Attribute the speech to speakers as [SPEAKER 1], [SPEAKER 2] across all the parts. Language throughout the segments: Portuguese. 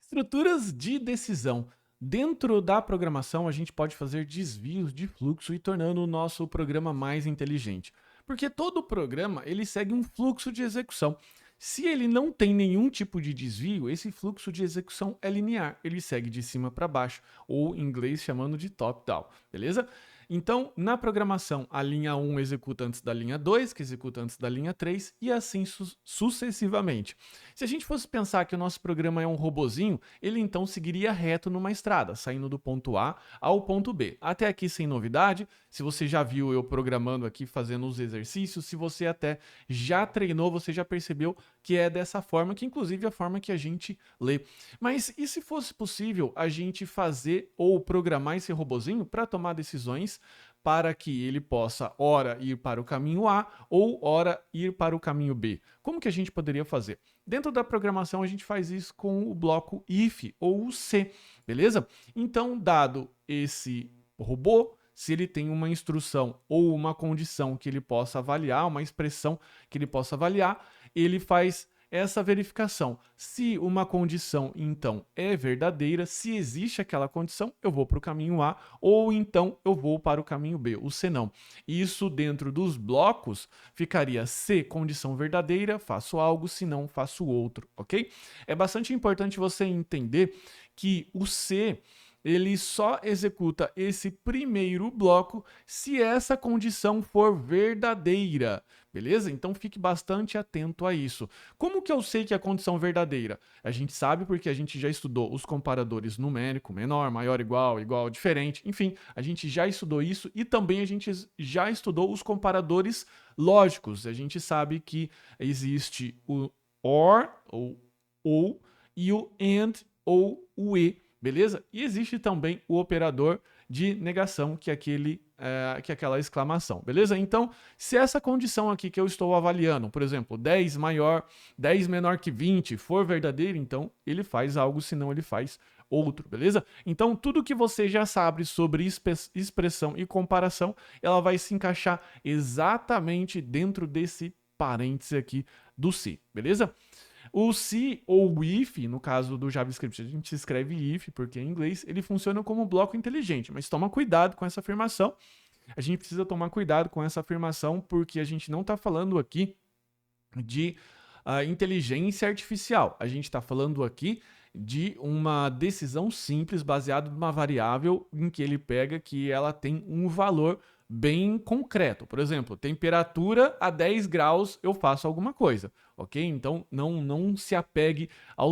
[SPEAKER 1] Estruturas de decisão. Dentro da programação, a gente pode fazer desvios de fluxo e tornando o nosso programa mais inteligente. Porque todo programa ele segue um fluxo de execução. Se ele não tem nenhum tipo de desvio, esse fluxo de execução é linear. Ele segue de cima para baixo, ou em inglês chamando de top-down, beleza? Então, na programação, a linha 1 executa antes da linha 2, que executa antes da linha 3, e assim sucessivamente. Se a gente fosse pensar que o nosso programa é um robozinho, ele então seguiria reto numa estrada, saindo do ponto A ao ponto B. Até aqui sem novidade, se você já viu eu programando aqui, fazendo os exercícios, se você até já treinou, você já percebeu que é dessa forma, que inclusive é a forma que a gente lê. Mas e se fosse possível a gente fazer ou programar esse robozinho para tomar decisões para que ele possa, ora, ir para o caminho A ou, ora, ir para o caminho B? Como que a gente poderia fazer? Dentro da programação, a gente faz isso com o bloco if ou o se, beleza? Então, dado esse robô, se ele tem uma instrução ou uma condição que ele possa avaliar, uma expressão que ele possa avaliar, ele faz essa verificação. Se uma condição, então, é verdadeira, se existe aquela condição, eu vou para o caminho A, ou então eu vou para o caminho B, o se não. Isso dentro dos blocos ficaria se condição verdadeira, faço algo, se não, faço outro, ok? É bastante importante você entender que o se ele só executa esse primeiro bloco se essa condição for verdadeira, beleza? Então fique bastante atento a isso. Como que eu sei que é a condição verdadeira? A gente sabe porque a gente já estudou os comparadores numérico, menor, maior, igual, igual, diferente, enfim, a gente já estudou isso e também a gente já estudou os comparadores lógicos. A gente sabe que existe o or, ou e o and, ou o e. Beleza? E existe também o operador de negação, que é aquela exclamação, beleza? Então, se essa condição aqui que eu estou avaliando, por exemplo, 10 maior, 10 menor que 20, for verdadeiro, então ele faz algo, senão ele faz outro, beleza? Então, tudo que você já sabe sobre expressão e comparação, ela vai se encaixar exatamente dentro desse parêntese aqui do se, beleza? O se ou o if, no caso do JavaScript, a gente escreve if porque é em inglês, ele funciona como um bloco inteligente, mas toma cuidado com essa afirmação. A gente precisa tomar cuidado com essa afirmação porque a gente não está falando aqui de inteligência artificial. A gente está falando aqui de uma decisão simples baseada numa variável em que ele pega que ela tem um valor bem concreto. Por exemplo, temperatura a 10 graus eu faço alguma coisa, ok? Então não se apegue a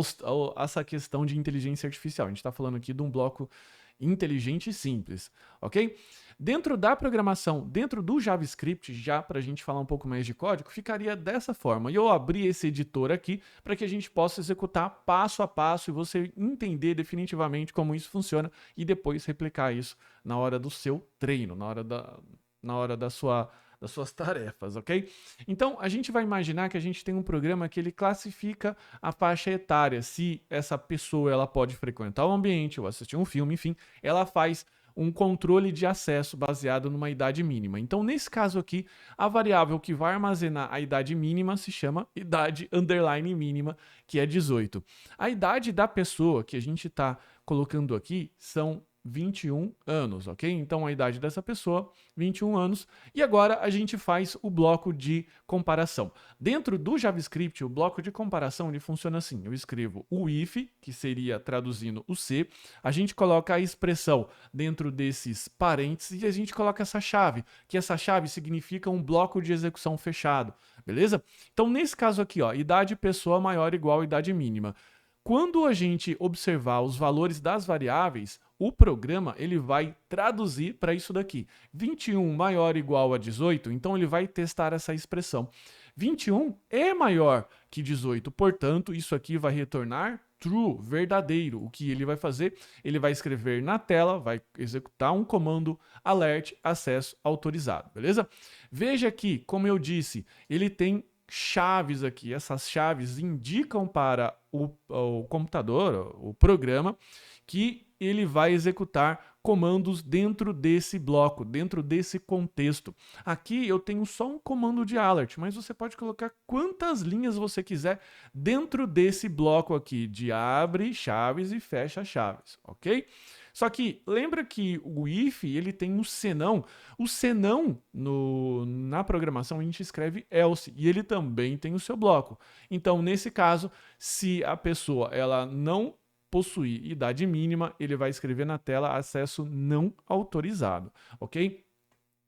[SPEAKER 1] essa questão de inteligência artificial. A gente está falando aqui de um bloco inteligente e simples, ok? Dentro da programação, dentro do JavaScript, já para a gente falar um pouco mais de código, ficaria dessa forma. E eu abri esse editor aqui para que a gente possa executar passo a passo e você entender definitivamente como isso funciona e depois replicar isso na hora do seu treino, na hora das suas tarefas, ok? Então, a gente vai imaginar que a gente tem um programa que ele classifica a faixa etária, se essa pessoa ela pode frequentar o ambiente ou assistir um filme, enfim, ela faz um controle de acesso baseado numa idade mínima. Então, nesse caso aqui, a variável que vai armazenar a idade mínima se chama idade underline mínima, que é 18. A idade da pessoa que a gente está colocando aqui são 21 anos, ok? Então a idade dessa pessoa, 21 anos. E agora a gente faz o bloco de comparação. Dentro do JavaScript, o bloco de comparação ele funciona assim: eu escrevo o if, que seria traduzindo o se, a gente coloca a expressão dentro desses parênteses e a gente coloca essa chave, que essa chave significa um bloco de execução fechado, beleza? Então nesse caso aqui, ó, idade pessoa maior ou igual a idade mínima. Quando a gente observar os valores das variáveis, o programa ele vai traduzir para isso daqui. 21 maior ou igual a 18, então ele vai testar essa expressão. 21 é maior que 18, portanto, isso aqui vai retornar true, verdadeiro. O que ele vai fazer? Ele vai escrever na tela, vai executar um comando alert acesso autorizado, beleza? Veja que, como eu disse, ele tem chaves aqui. Essas chaves indicam para o computador, o programa, que ele vai executar comandos dentro desse bloco, dentro desse contexto. Aqui eu tenho só um comando de alert, mas você pode colocar quantas linhas você quiser dentro desse bloco aqui de abre chaves e fecha chaves, ok? Só que lembra que o if ele tem um senão. O senão na programação a gente escreve else e ele também tem o seu bloco. Então nesse caso, se a pessoa ela não possuir idade mínima, ele vai escrever na tela acesso não autorizado, ok?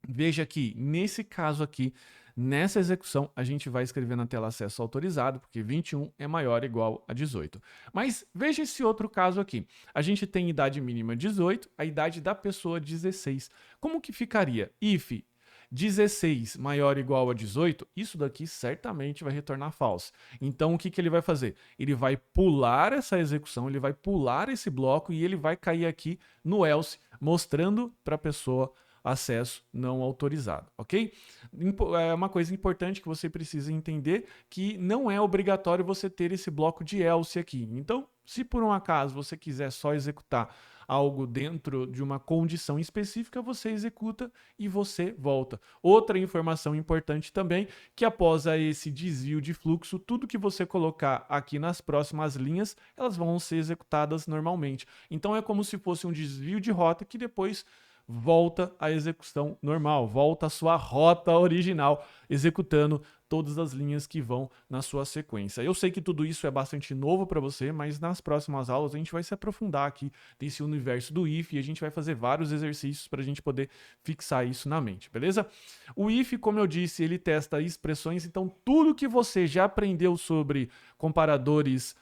[SPEAKER 1] Veja que nesse caso aqui, nessa execução, a gente vai escrever na tela acesso autorizado, porque 21 é maior ou igual a 18. Mas veja esse outro caso aqui. A gente tem idade mínima 18, a idade da pessoa 16. Como que ficaria? If 16 maior ou igual a 18, isso daqui certamente vai retornar false. Então o que ele vai fazer? Ele vai pular essa execução, ele vai pular esse bloco e ele vai cair aqui no else, mostrando para a pessoa acesso não autorizado, ok? É uma coisa importante que você precisa entender, que não é obrigatório você ter esse bloco de else aqui. Então, se por um acaso você quiser só executar algo dentro de uma condição específica, você executa e você volta. Outra informação importante também, que após esse desvio de fluxo, tudo que você colocar aqui nas próximas linhas, elas vão ser executadas normalmente. Então é como se fosse um desvio de rota que depois volta à execução normal, volta à sua rota original, executando todas as linhas que vão na sua sequência. Eu sei que tudo isso é bastante novo para você, mas nas próximas aulas a gente vai se aprofundar aqui nesse universo do if e a gente vai fazer vários exercícios para a gente poder fixar isso na mente, beleza? O if, como eu disse, ele testa expressões, então tudo que você já aprendeu sobre comparadores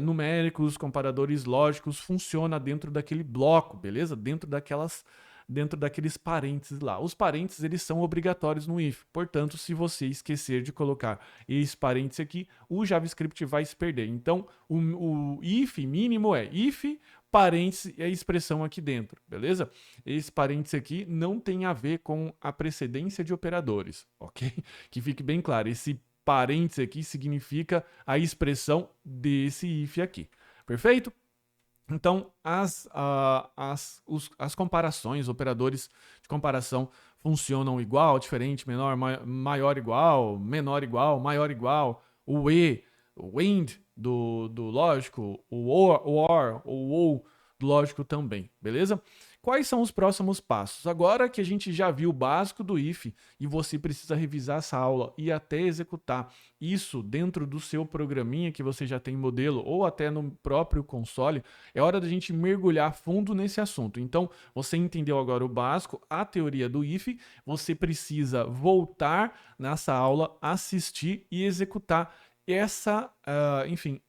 [SPEAKER 1] numéricos, comparadores lógicos, funciona dentro daquele bloco, beleza? Dentro daqueles parênteses lá. Os parênteses, eles são obrigatórios no if. Portanto, se você esquecer de colocar esse parêntese aqui, o JavaScript vai se perder. Então, o if mínimo é if, parêntese e a expressão aqui dentro, beleza? Esse parêntese aqui não tem a ver com a precedência de operadores, ok? Que fique bem claro, esse parêntese aqui significa a expressão desse if aqui, perfeito? Então, as comparações, operadores de comparação funcionam igual, diferente, menor, maior igual, menor igual, maior igual, o AND do lógico, o OR, o OU do lógico também, beleza? Quais são os próximos passos? Agora que a gente já viu o básico do if e você precisa revisar essa aula e até executar isso dentro do seu programinha que você já tem modelo ou até no próprio console, é hora da gente mergulhar fundo nesse assunto. Então, você entendeu agora o básico, a teoria do if, você precisa voltar nessa aula, assistir e executar essa, enfim,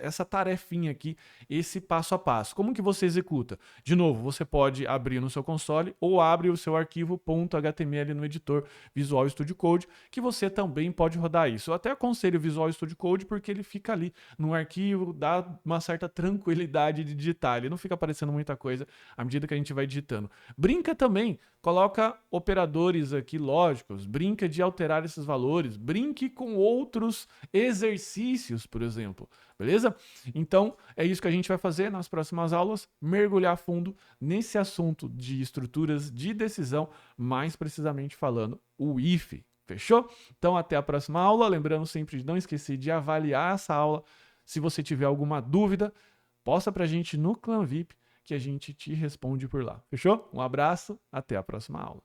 [SPEAKER 1] essa tarefinha aqui, esse passo a passo. Como que você executa? De novo, você pode abrir no seu console ou abre o seu arquivo .html no editor Visual Studio Code, que você também pode rodar isso. Eu até aconselho o Visual Studio Code porque ele fica ali no arquivo, dá uma certa tranquilidade de digitar, ele não fica aparecendo muita coisa à medida que a gente vai digitando. Brinca também, coloca operadores aqui lógicos, brinca de alterar esses valores, brinque com outros exercícios, por exemplo, beleza? Então, é isso que a gente vai fazer nas próximas aulas, mergulhar a fundo nesse assunto de estruturas de decisão, mais precisamente falando o if, fechou? Então, até a próxima aula, lembrando sempre de não esquecer de avaliar essa aula. Se você tiver alguma dúvida, posta pra gente no Clã VIP, que a gente te responde por lá, fechou? Um abraço, até a próxima aula.